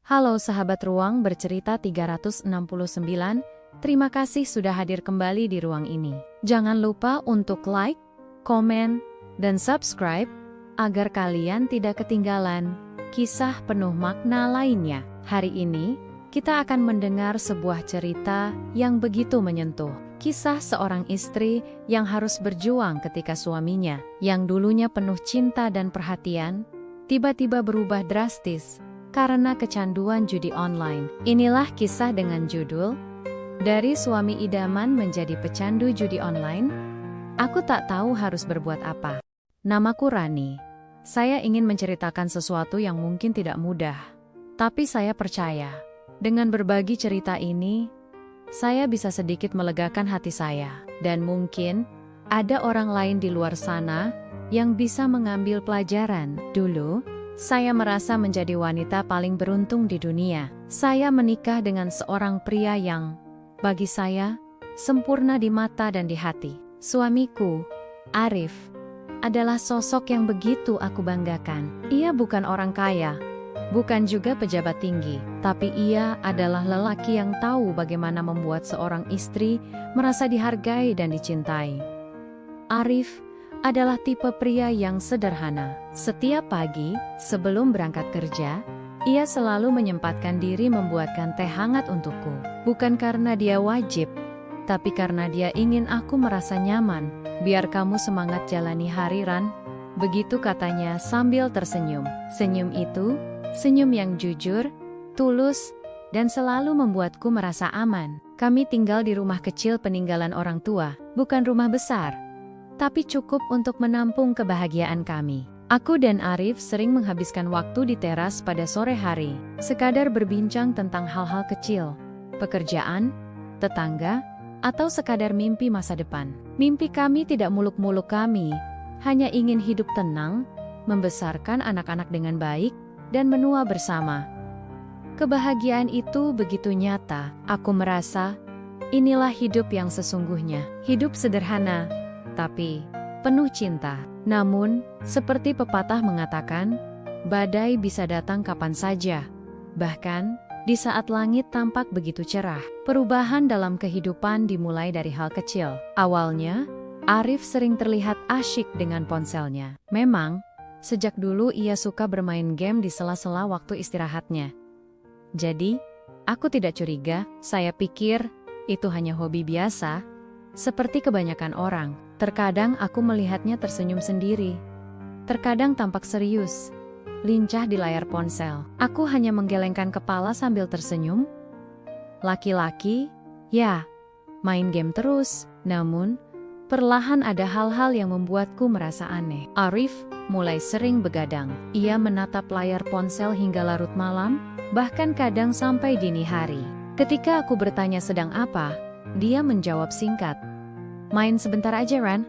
Halo sahabat Ruang Bercerita 369, terima kasih sudah hadir kembali di ruang ini. Jangan lupa untuk like, komen, dan subscribe, agar kalian tidak ketinggalan kisah penuh makna lainnya. Hari ini, kita akan mendengar sebuah cerita yang begitu menyentuh. Kisah seorang istri yang harus berjuang ketika suaminya, yang dulunya penuh cinta dan perhatian, tiba-tiba berubah drastis karena kecanduan judi online. Inilah kisah dengan judul, Dari Suami Idaman Menjadi Pecandu Judi Online. Aku tak tahu harus berbuat apa. Namaku Rani. Saya ingin menceritakan sesuatu yang mungkin tidak mudah. Tapi saya percaya, dengan berbagi cerita ini, saya bisa sedikit melegakan hati saya. Dan mungkin, ada orang lain di luar sana yang bisa mengambil pelajaran. Dulu, saya merasa menjadi wanita paling beruntung di dunia. Saya menikah dengan seorang pria yang, bagi saya, sempurna di mata dan di hati. Suamiku, Arif, adalah sosok yang begitu aku banggakan. Ia bukan orang kaya, bukan juga pejabat tinggi, tapi ia adalah lelaki yang tahu bagaimana membuat seorang istri merasa dihargai dan dicintai. Arif adalah tipe pria yang sederhana. Setiap pagi, sebelum berangkat kerja, ia selalu menyempatkan diri membuatkan teh hangat untukku. Bukan karena dia wajib, tapi karena dia ingin aku merasa nyaman. Biar kamu semangat jalani hari, Ran. Begitu katanya sambil tersenyum. Senyum itu, senyum yang jujur, tulus, dan selalu membuatku merasa aman. Kami tinggal di rumah kecil peninggalan orang tua, bukan rumah besar, tapi cukup untuk menampung kebahagiaan kami. Aku dan Arif sering menghabiskan waktu di teras pada sore hari, sekadar berbincang tentang hal-hal kecil, pekerjaan, tetangga, atau sekadar mimpi masa depan. Mimpi kami tidak muluk-muluk, kami hanya ingin hidup tenang, membesarkan anak-anak dengan baik, dan menua bersama. Kebahagiaan itu begitu nyata. Aku merasa, inilah hidup yang sesungguhnya. Hidup sederhana, tapi penuh cinta. Namun, seperti pepatah mengatakan, badai bisa datang kapan saja. Bahkan, di saat langit tampak begitu cerah. Perubahan dalam kehidupan dimulai dari hal kecil. Awalnya, Arif sering terlihat asyik dengan ponselnya. Memang, sejak dulu ia suka bermain game di sela-sela waktu istirahatnya. Jadi, aku tidak curiga. Saya pikir, itu hanya hobi biasa, seperti kebanyakan orang. Terkadang aku melihatnya tersenyum sendiri. Terkadang tampak serius, lincah di layar ponsel. Aku hanya menggelengkan kepala sambil tersenyum. Laki-laki, ya, main game terus. Namun, perlahan ada hal-hal yang membuatku merasa aneh. Arif mulai sering begadang. Ia menatap layar ponsel hingga larut malam, bahkan kadang sampai dini hari. Ketika aku bertanya sedang apa, dia menjawab singkat, "Main sebentar aja, Ran.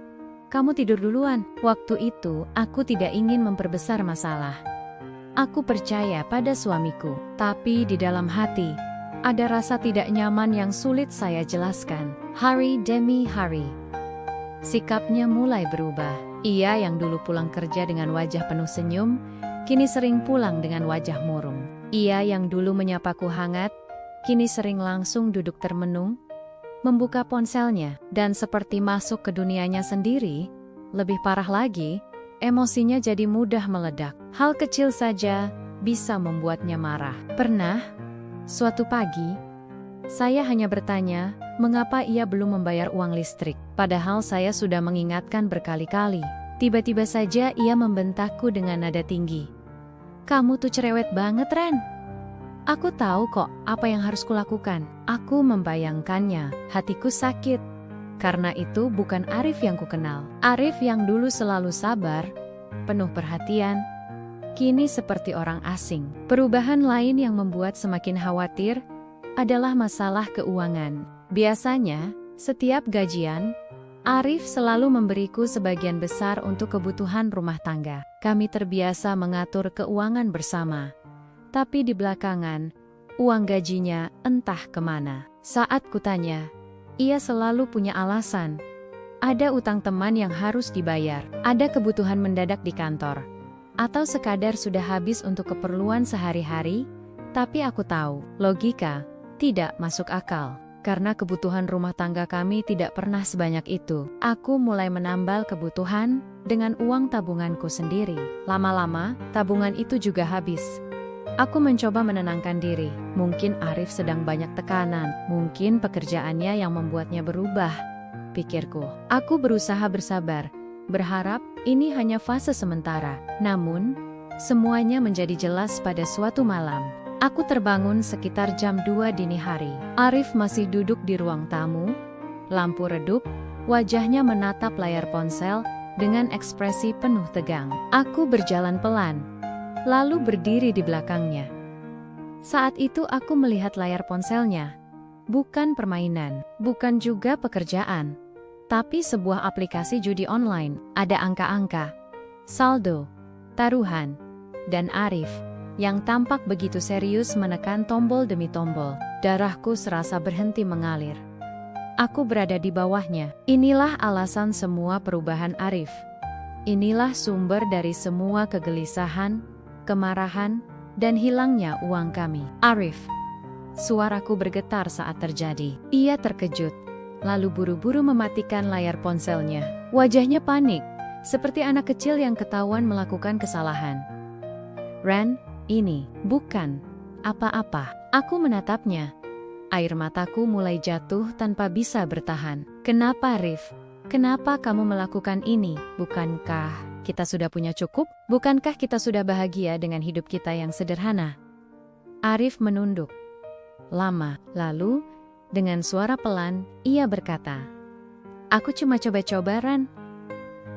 Kamu tidur duluan." Waktu itu, aku tidak ingin memperbesar masalah. Aku percaya pada suamiku, tapi di dalam hati, ada rasa tidak nyaman yang sulit saya jelaskan. Hari demi hari, sikapnya mulai berubah. Ia yang dulu pulang kerja dengan wajah penuh senyum, kini sering pulang dengan wajah murung. Ia yang dulu menyapaku hangat, kini sering langsung duduk termenung, membuka ponselnya, dan seperti masuk ke dunianya sendiri. Lebih parah lagi, emosinya jadi mudah meledak. Hal kecil saja bisa membuatnya marah. Pernah, suatu pagi, saya hanya bertanya, mengapa ia belum membayar uang listrik. Padahal saya sudah mengingatkan berkali-kali. Tiba-tiba saja ia membentakku dengan nada tinggi. "Kamu tuh cerewet banget, Ren. Aku tahu kok apa yang harus kulakukan." Aku membayangkannya, hatiku sakit. Karena itu bukan Arif yang kukenal. Arif yang dulu selalu sabar, penuh perhatian, kini seperti orang asing. Perubahan lain yang membuat semakin khawatir adalah masalah keuangan. Biasanya, setiap gajian, Arif selalu memberiku sebagian besar untuk kebutuhan rumah tangga. Kami terbiasa mengatur keuangan bersama. Tapi di belakangan, uang gajinya entah kemana. Saat kutanya, ia selalu punya alasan. Ada utang teman yang harus dibayar, ada kebutuhan mendadak di kantor, atau sekadar sudah habis untuk keperluan sehari-hari, Tapi aku tahu, logika tidak masuk akal. Karena kebutuhan rumah tangga kami tidak pernah sebanyak itu. Aku mulai menambal kebutuhan dengan uang tabunganku sendiri. Lama-lama, tabungan itu juga habis. Aku mencoba menenangkan diri. Mungkin Arif sedang banyak tekanan. Mungkin pekerjaannya yang membuatnya berubah, pikirku. Aku berusaha bersabar, berharap ini hanya fase sementara. Namun, semuanya menjadi jelas pada suatu malam. Aku terbangun sekitar jam 2 dini hari. Arif masih duduk di ruang tamu, lampu redup, wajahnya menatap layar ponsel dengan ekspresi penuh tegang. Aku berjalan pelan, lalu berdiri di belakangnya. Saat itu aku melihat layar ponselnya. Bukan permainan, bukan juga pekerjaan, tapi sebuah aplikasi judi online. Ada angka-angka, saldo, taruhan, dan Arif yang tampak begitu serius menekan tombol demi tombol. Darahku serasa berhenti mengalir. Aku berada di bawahnya. Inilah alasan semua perubahan Arif. Inilah sumber dari semua kegelisahan, kemarahan, dan hilangnya uang kami. Arif. Suaraku bergetar saat terjadi. Ia terkejut, lalu buru-buru mematikan layar ponselnya. Wajahnya panik, seperti anak kecil yang ketahuan melakukan kesalahan. Ren, ini bukan apa-apa. Aku menatapnya. Air mataku mulai jatuh tanpa bisa bertahan. Kenapa, Arif? Kenapa kamu melakukan ini? Bukankah kita sudah punya cukup? Bukankah kita sudah bahagia dengan hidup kita yang sederhana? Arif menunduk lama, lalu dengan suara pelan, ia berkata, "Aku cuma coba-coba, Ran.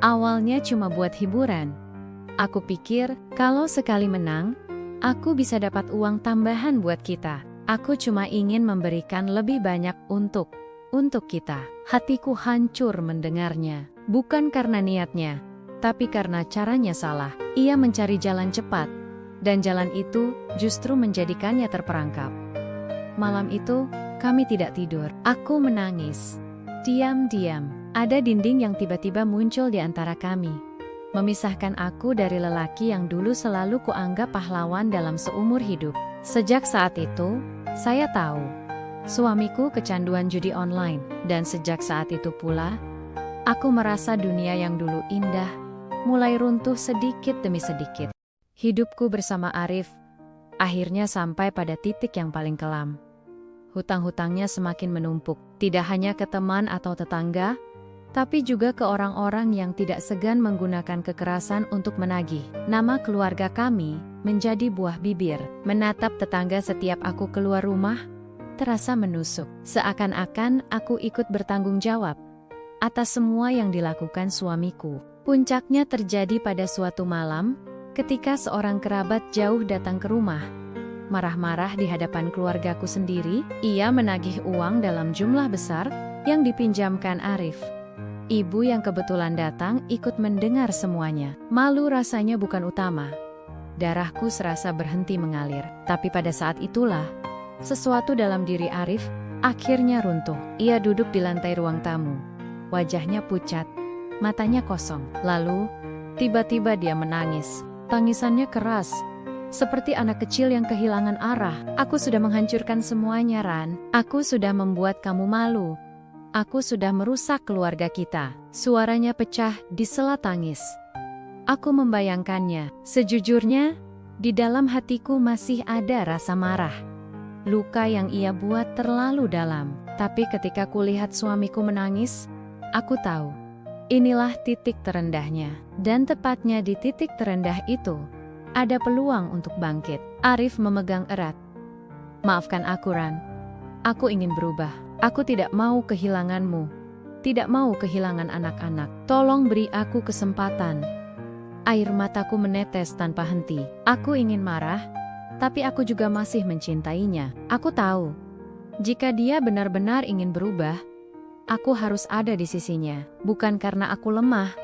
Awalnya cuma buat hiburan. Aku pikir kalau sekali menang, aku bisa dapat uang tambahan buat kita. Aku cuma ingin memberikan lebih banyak untuk kita." Hatiku hancur mendengarnya. Bukan karena niatnya, tapi karena caranya salah. Ia mencari jalan cepat, dan jalan itu justru menjadikannya terperangkap. Malam itu, kami tidak tidur. Aku menangis. Diam-diam, ada dinding yang tiba-tiba muncul di antara kami, memisahkan aku dari lelaki yang dulu selalu kuanggap pahlawan dalam seumur hidup. Sejak saat itu, saya tahu suamiku kecanduan judi online, dan sejak saat itu pula, aku merasa dunia yang dulu indah mulai runtuh sedikit demi sedikit. Hidupku bersama Arif akhirnya sampai pada titik yang paling kelam. Hutang-hutangnya semakin menumpuk, tidak hanya ke teman atau tetangga, tapi juga ke orang-orang yang tidak segan menggunakan kekerasan untuk menagih. Nama keluarga kami menjadi buah bibir. Menatap tetangga setiap aku keluar rumah terasa menusuk. Seakan-akan aku ikut bertanggung jawab atas semua yang dilakukan suamiku. Puncaknya terjadi pada suatu malam ketika seorang kerabat jauh datang ke rumah. Marah-marah di hadapan keluargaku sendiri, ia menagih uang dalam jumlah besar yang dipinjamkan Arif. Ibu yang kebetulan datang ikut mendengar semuanya. Malu rasanya bukan utama. Darahku serasa berhenti mengalir. Tapi pada saat itulah, sesuatu dalam diri Arif akhirnya runtuh. Ia duduk di lantai ruang tamu. Wajahnya pucat, matanya kosong. Lalu, tiba-tiba dia menangis. Tangisannya keras, seperti anak kecil yang kehilangan arah. "Aku sudah menghancurkan semuanya, Ran. Aku sudah membuat kamu malu. Aku sudah merusak keluarga kita." Suaranya pecah di sela tangis. Aku membayangkannya. Sejujurnya, di dalam hatiku masih ada rasa marah. Luka yang ia buat terlalu dalam. Tapi ketika kulihat suamiku menangis, aku tahu inilah titik terendahnya. Dan tepatnya di titik terendah itu, ada peluang untuk bangkit. Arif memegang erat. "Maafkan aku, Ran. Aku ingin berubah. Aku tidak mau kehilanganmu. Tidak mau kehilangan anak-anak. Tolong beri aku kesempatan." Air mataku menetes tanpa henti. Aku ingin marah, tapi aku juga masih mencintainya. Aku tahu, jika dia benar-benar ingin berubah, aku harus ada di sisinya. Bukan karena aku lemah,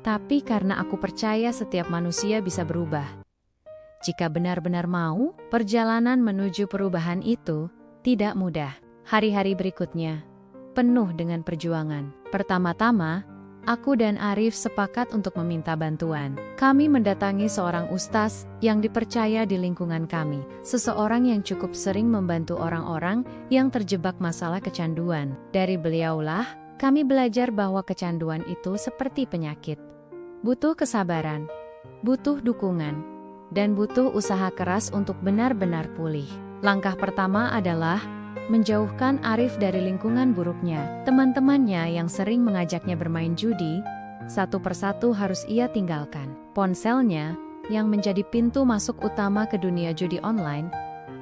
tapi karena aku percaya setiap manusia bisa berubah. Jika benar-benar mau, perjalanan menuju perubahan itu tidak mudah. Hari-hari berikutnya penuh dengan perjuangan. Pertama-tama, aku dan Arif sepakat untuk meminta bantuan. Kami mendatangi seorang ustaz yang dipercaya di lingkungan kami, seseorang yang cukup sering membantu orang-orang yang terjebak masalah kecanduan. Dari beliaulah, kami belajar bahwa kecanduan itu seperti penyakit. Butuh kesabaran, butuh dukungan, dan butuh usaha keras untuk benar-benar pulih. Langkah pertama adalah menjauhkan Arif dari lingkungan buruknya. Teman-temannya yang sering mengajaknya bermain judi, satu persatu harus ia tinggalkan. Ponselnya, yang menjadi pintu masuk utama ke dunia judi online,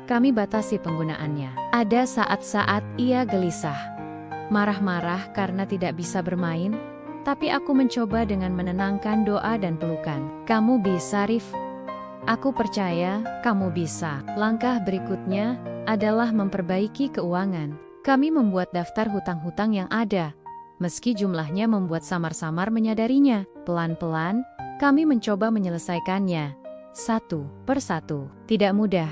kami batasi penggunaannya. Ada saat-saat ia gelisah, marah-marah karena tidak bisa bermain, tapi aku mencoba dengan menenangkan doa dan pelukan. Kamu bisa, Rif. Aku percaya kamu bisa. Langkah berikutnya adalah memperbaiki keuangan. Kami membuat daftar hutang-hutang yang ada, meski jumlahnya membuat samar-samar menyadarinya. Pelan-pelan, kami mencoba menyelesaikannya, satu persatu. Tidak mudah,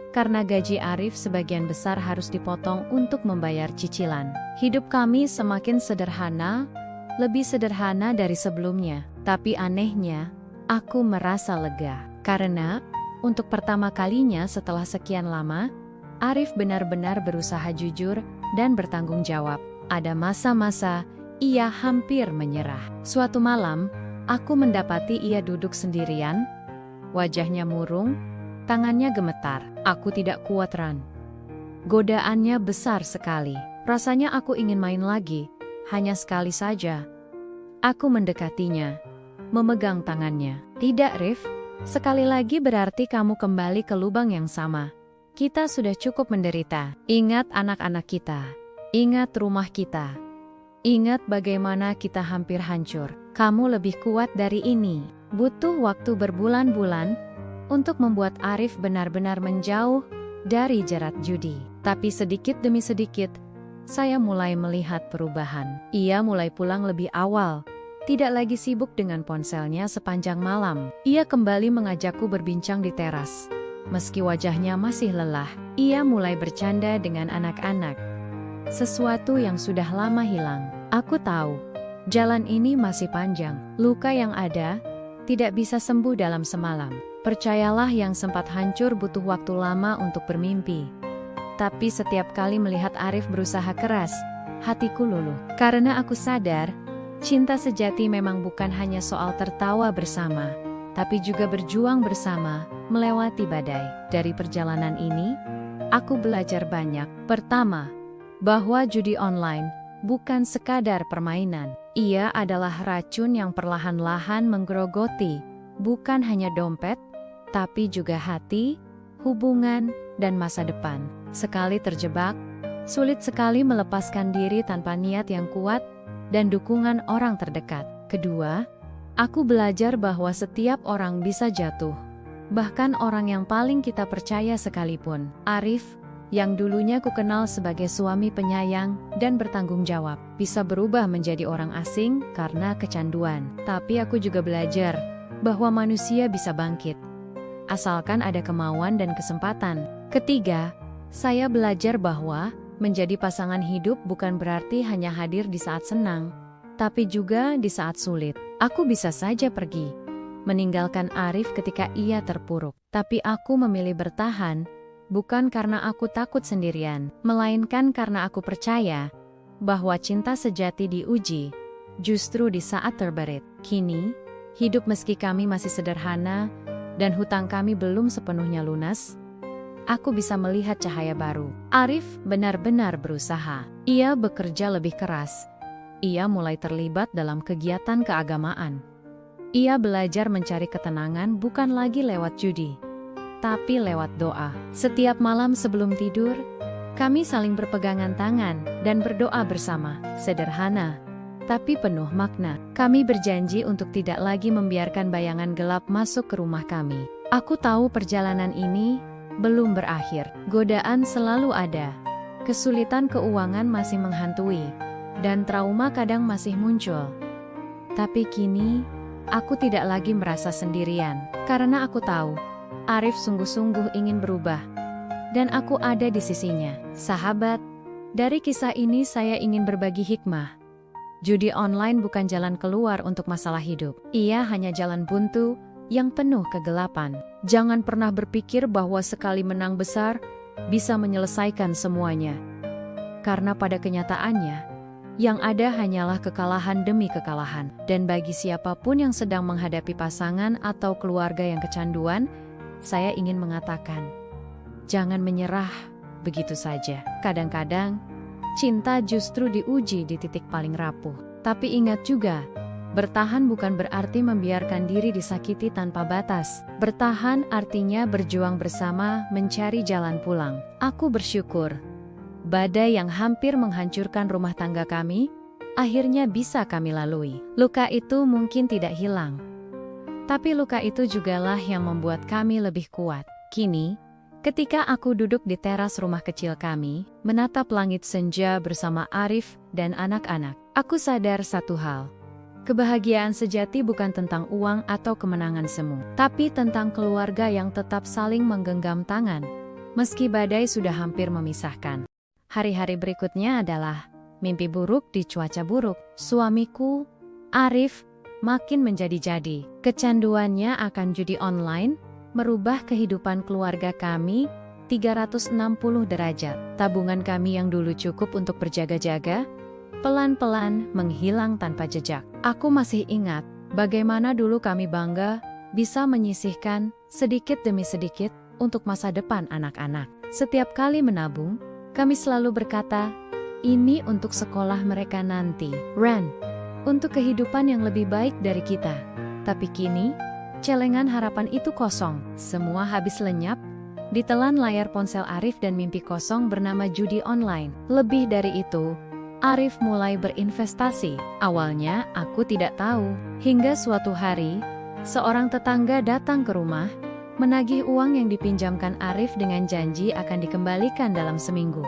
karena gaji Arif sebagian besar harus dipotong untuk membayar cicilan. Hidup kami semakin sederhana, lebih sederhana dari sebelumnya. Tapi anehnya, aku merasa lega. Karena, untuk pertama kalinya setelah sekian lama, Arif benar-benar berusaha jujur dan bertanggung jawab. Ada masa-masa ia hampir menyerah. Suatu malam, aku mendapati ia duduk sendirian, wajahnya murung, tangannya gemetar. Aku tidak kuat, Ran. Godaannya besar sekali. Rasanya aku ingin main lagi, hanya sekali saja. Aku mendekatinya, memegang tangannya. Tidak, Rif. Sekali lagi berarti kamu kembali ke lubang yang sama. Kita sudah cukup menderita. Ingat anak-anak kita. Ingat rumah kita. Ingat bagaimana kita hampir hancur. Kamu lebih kuat dari ini. Butuh waktu berbulan-bulan untuk membuat Arif benar-benar menjauh dari jerat judi. Tapi sedikit demi sedikit, saya mulai melihat perubahan. Ia mulai pulang lebih awal. Tidak lagi sibuk dengan ponselnya sepanjang malam. Ia kembali mengajakku berbincang di teras. Meski wajahnya masih lelah, ia mulai bercanda dengan anak-anak. Sesuatu yang sudah lama hilang. Aku tahu, jalan ini masih panjang. Luka yang ada, tidak bisa sembuh dalam semalam. Percayalah, yang sempat hancur butuh waktu lama untuk bermimpi. Tapi setiap kali melihat Arif berusaha keras, hatiku luluh. Karena aku sadar, cinta sejati memang bukan hanya soal tertawa bersama, tapi juga berjuang bersama, melewati badai. Dari perjalanan ini, aku belajar banyak. Pertama, bahwa judi online bukan sekadar permainan. Ia adalah racun yang perlahan-lahan menggerogoti, bukan hanya dompet, tapi juga hati, hubungan, dan masa depan. Sekali terjebak, sulit sekali melepaskan diri tanpa niat yang kuat dan dukungan orang terdekat. Kedua, aku belajar bahwa setiap orang bisa jatuh, bahkan orang yang paling kita percaya sekalipun. Arif, yang dulunya kukenal sebagai suami penyayang dan bertanggung jawab, bisa berubah menjadi orang asing karena kecanduan. Tapi aku juga belajar bahwa manusia bisa bangkit, asalkan ada kemauan dan kesempatan. Ketiga, saya belajar bahwa menjadi pasangan hidup bukan berarti hanya hadir di saat senang, tapi juga di saat sulit. Aku bisa saja pergi, meninggalkan Arif ketika ia terpuruk. Tapi aku memilih bertahan, bukan karena aku takut sendirian, melainkan karena aku percaya bahwa cinta sejati diuji justru di saat terberit. Kini, hidup meski kami masih sederhana dan hutang kami belum sepenuhnya lunas, aku bisa melihat cahaya baru. Arif benar-benar berusaha. Ia bekerja lebih keras. Ia mulai terlibat dalam kegiatan keagamaan. Ia belajar mencari ketenangan bukan lagi lewat judi, tapi lewat doa. Setiap malam sebelum tidur, kami saling berpegangan tangan dan berdoa bersama. Sederhana, tapi penuh makna. Kami berjanji untuk tidak lagi membiarkan bayangan gelap masuk ke rumah kami. Aku tahu perjalanan ini belum berakhir. Godaan selalu ada. Kesulitan keuangan masih menghantui, dan trauma kadang masih muncul. Tapi kini, aku tidak lagi merasa sendirian, karena aku tahu Arif sungguh-sungguh ingin berubah, dan aku ada di sisinya. Sahabat, dari kisah ini saya ingin berbagi hikmah Judi online bukan jalan keluar untuk masalah hidup. Ia hanya jalan buntu yang penuh kegelapan. Jangan pernah berpikir bahwa sekali menang besar bisa menyelesaikan semuanya. Karena pada kenyataannya, yang ada hanyalah kekalahan demi kekalahan. Dan bagi siapapun yang sedang menghadapi pasangan atau keluarga yang kecanduan, saya ingin mengatakan, jangan menyerah begitu saja. Kadang-kadang, cinta justru diuji di titik paling rapuh. Tapi ingat juga, bertahan bukan berarti membiarkan diri disakiti tanpa batas. Bertahan artinya berjuang bersama mencari jalan pulang. Aku bersyukur, badai yang hampir menghancurkan rumah tangga kami, akhirnya bisa kami lalui. Luka itu mungkin tidak hilang, tapi luka itu jugalah yang membuat kami lebih kuat. Kini, ketika aku duduk di teras rumah kecil kami, menatap langit senja bersama Arif dan anak-anak, aku sadar satu hal. Kebahagiaan sejati bukan tentang uang atau kemenangan semu, tapi tentang keluarga yang tetap saling menggenggam tangan, meski badai sudah hampir memisahkan. Hari-hari berikutnya adalah mimpi buruk di cuaca buruk. Suamiku, Arif, makin menjadi-jadi. Kecanduannya akan judi online merubah kehidupan keluarga kami 360 derajat. Tabungan kami yang dulu cukup untuk berjaga-jaga, pelan-pelan menghilang tanpa jejak. Aku masih ingat bagaimana dulu kami bangga bisa menyisihkan sedikit demi sedikit untuk masa depan anak-anak. Setiap kali menabung, kami selalu berkata, ini untuk sekolah mereka nanti. Ren, untuk kehidupan yang lebih baik dari kita. Tapi kini, celengan harapan itu kosong. Semua habis lenyap, ditelan layar ponsel Arif dan mimpi kosong bernama judi online. Lebih dari itu, Arif mulai berinvestasi. Awalnya, aku tidak tahu. Hingga suatu hari, seorang tetangga datang ke rumah, menagih uang yang dipinjamkan Arif dengan janji akan dikembalikan dalam seminggu.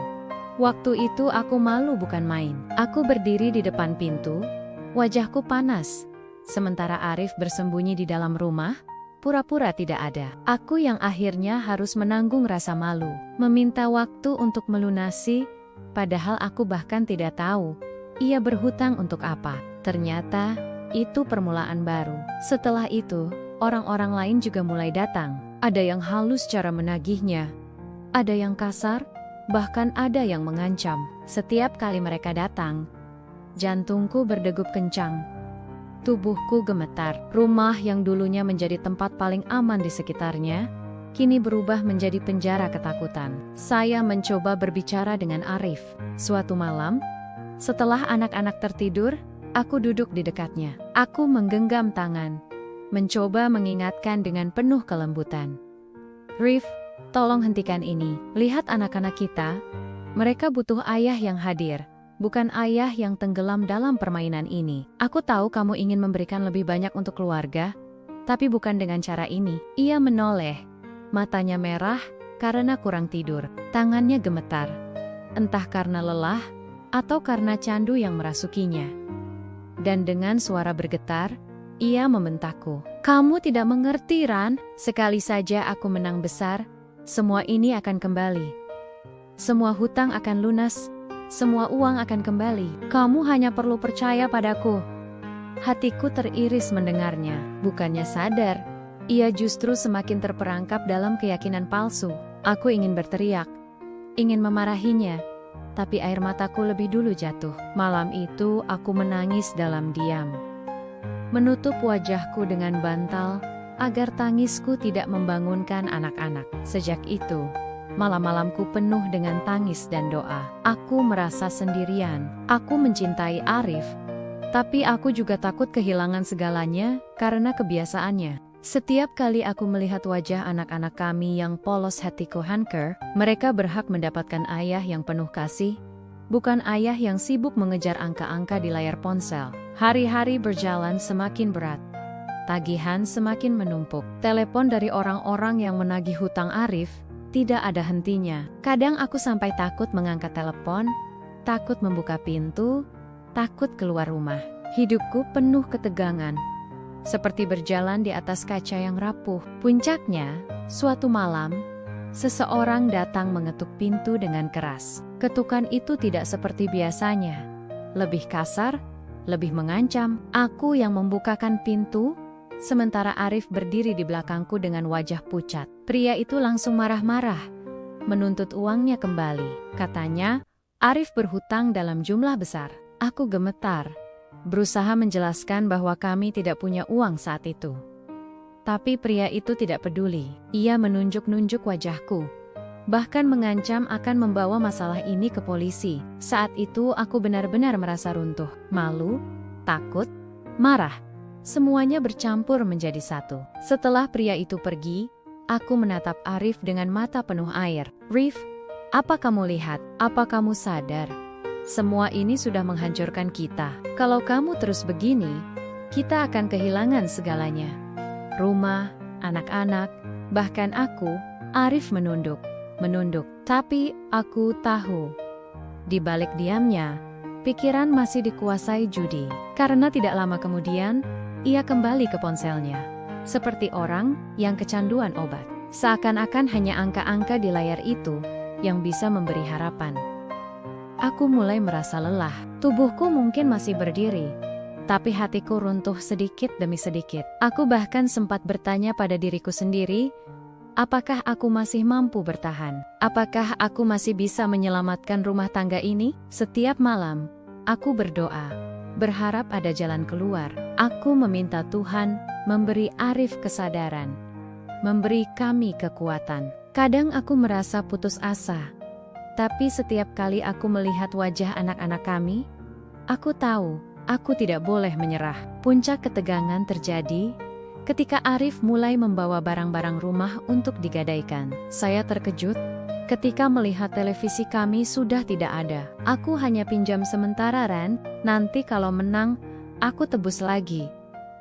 Waktu itu aku malu bukan main. Aku berdiri di depan pintu, wajahku panas. Sementara Arif bersembunyi di dalam rumah, pura-pura tidak ada. Aku yang akhirnya harus menanggung rasa malu, meminta waktu untuk melunasi, padahal aku bahkan tidak tahu ia berhutang untuk apa. Ternyata, itu permulaan baru. Setelah itu, orang-orang lain juga mulai datang. Ada yang halus cara menagihnya, ada yang kasar, bahkan ada yang mengancam. Setiap kali mereka datang, jantungku berdegup kencang. Tubuhku gemetar. Rumah yang dulunya menjadi tempat paling aman di sekitarnya, kini berubah menjadi penjara ketakutan. Saya mencoba berbicara dengan Arif. Suatu malam, setelah anak-anak tertidur, aku duduk di dekatnya. Aku menggenggam tangan, mencoba mengingatkan dengan penuh kelembutan. Rif, tolong hentikan ini. Lihat anak-anak kita. Mereka butuh ayah yang hadir, bukan ayah yang tenggelam dalam permainan ini. Aku tahu kamu ingin memberikan lebih banyak untuk keluarga, tapi bukan dengan cara ini. Ia menoleh, matanya merah karena kurang tidur. Tangannya gemetar, entah karena lelah atau karena candu yang merasukinya. Dan dengan suara bergetar, ia membentakku. Kamu tidak mengerti, Ran. Sekali saja aku menang besar, semua ini akan kembali. Semua hutang akan lunas, semua uang akan kembali. Kamu hanya perlu percaya padaku. Hatiku teriris mendengarnya. Bukannya sadar, ia justru semakin terperangkap dalam keyakinan palsu. Aku ingin berteriak, ingin memarahinya, tapi air mataku lebih dulu jatuh. Malam itu aku menangis dalam diam, menutup wajahku dengan bantal agar tangisku tidak membangunkan anak-anak. Sejak itu, malam-malamku penuh dengan tangis dan doa. Aku merasa sendirian. Aku mencintai Arif, tapi aku juga takut kehilangan segalanya karena kebiasaannya. Setiap kali aku melihat wajah anak-anak kami yang polos hatiku hancur, mereka berhak mendapatkan ayah yang penuh kasih, bukan ayah yang sibuk mengejar angka-angka di layar ponsel. Hari-hari berjalan semakin berat. Tagihan semakin menumpuk. Telepon dari orang-orang yang menagih hutang Arif tidak ada hentinya. Kadang aku sampai takut mengangkat telepon, takut membuka pintu, takut keluar rumah. Hidupku penuh ketegangan, seperti berjalan di atas kaca yang rapuh. Puncaknya, suatu malam, seseorang datang mengetuk pintu dengan keras. Ketukan itu tidak seperti biasanya, lebih kasar, lebih mengancam. Aku yang membukakan pintu, sementara Arif berdiri di belakangku dengan wajah pucat. Pria itu langsung marah-marah, menuntut uangnya kembali. Katanya, Arif berhutang dalam jumlah besar. Aku gemetar, berusaha menjelaskan bahwa kami tidak punya uang saat itu. Tapi pria itu tidak peduli. Ia menunjuk-nunjuk wajahku, bahkan mengancam akan membawa masalah ini ke polisi. Saat itu aku benar-benar merasa runtuh. Malu, takut, marah. Semuanya bercampur menjadi satu. Setelah pria itu pergi, aku menatap Arif dengan mata penuh air. "Rif, apa kamu lihat? Apa kamu sadar? Semua ini sudah menghancurkan kita. Kalau kamu terus begini, kita akan kehilangan segalanya. Rumah, anak-anak, bahkan aku." Arif menunduk. Tapi aku tahu, di balik diamnya, pikiran masih dikuasai judi. Karena tidak lama kemudian, ia kembali ke ponselnya. Seperti orang yang kecanduan obat. Seakan-akan hanya angka-angka di layar itu yang bisa memberi harapan. Aku mulai merasa lelah. Tubuhku mungkin masih berdiri, tapi hatiku runtuh sedikit demi sedikit. Aku bahkan sempat bertanya pada diriku sendiri, apakah aku masih mampu bertahan? Apakah aku masih bisa menyelamatkan rumah tangga ini? Setiap malam, aku berdoa, berharap ada jalan keluar. Aku meminta Tuhan memberi Arif kesadaran, memberi kami kekuatan. Kadang aku merasa putus asa, tapi setiap kali aku melihat wajah anak-anak kami, aku tahu aku tidak boleh menyerah. Puncak ketegangan terjadi ketika Arif mulai membawa barang-barang rumah untuk digadaikan. Saya terkejut ketika melihat televisi kami sudah tidak ada. "Aku hanya pinjam sementara, Ran. Nanti kalau menang, aku tebus lagi,"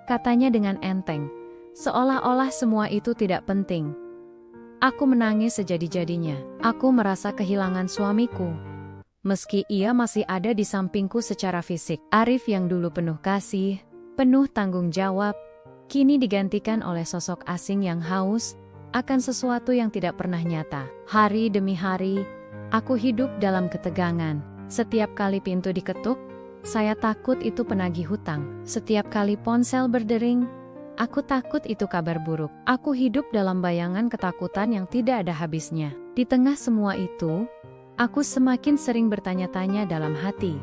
katanya dengan enteng, seolah-olah semua itu tidak penting. Aku menangis sejadi-jadinya. Aku merasa kehilangan suamiku, meski ia masih ada di sampingku secara fisik. Arif yang dulu penuh kasih, penuh tanggung jawab, kini digantikan oleh sosok asing yang haus akan sesuatu yang tidak pernah nyata. Hari demi hari, aku hidup dalam ketegangan. Setiap kali pintu diketuk, saya takut itu penagih hutang. Setiap kali ponsel berdering, aku takut itu kabar buruk. Aku hidup dalam bayangan ketakutan yang tidak ada habisnya. Di tengah semua itu, aku semakin sering bertanya-tanya dalam hati,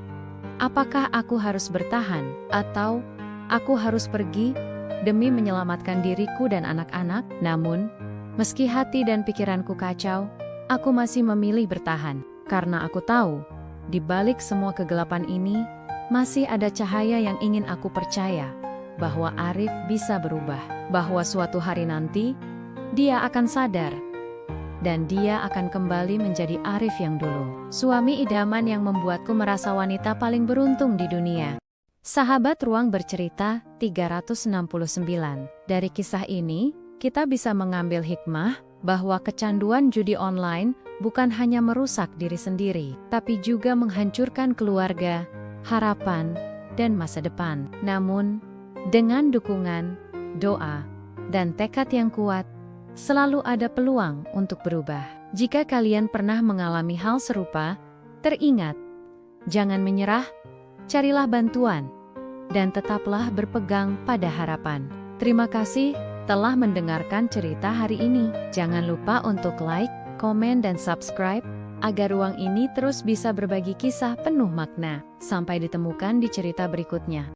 apakah aku harus bertahan, atau aku harus pergi demi menyelamatkan diriku dan anak-anak? Namun, meski hati dan pikiranku kacau, aku masih memilih bertahan. Karena aku tahu, di balik semua kegelapan ini, masih ada cahaya yang ingin aku percaya, bahwa Arif bisa berubah, bahwa suatu hari nanti, dia akan sadar, dan dia akan kembali menjadi Arif yang dulu. Suami idaman yang membuatku merasa wanita paling beruntung di dunia. Sahabat Ruang Bercerita 369. Dari kisah ini, kita bisa mengambil hikmah bahwa kecanduan judi online bukan hanya merusak diri sendiri, tapi juga menghancurkan keluarga, harapan, dan masa depan. Namun, dengan dukungan, doa, dan tekad yang kuat, selalu ada peluang untuk berubah. Jika kalian pernah mengalami hal serupa, teringat, jangan menyerah, carilah bantuan, dan tetaplah berpegang pada harapan. Terima kasih telah mendengarkan cerita hari ini. Jangan lupa untuk like, komen, dan subscribe, agar ruang ini terus bisa berbagi kisah penuh makna. Sampai ditemukan di cerita berikutnya.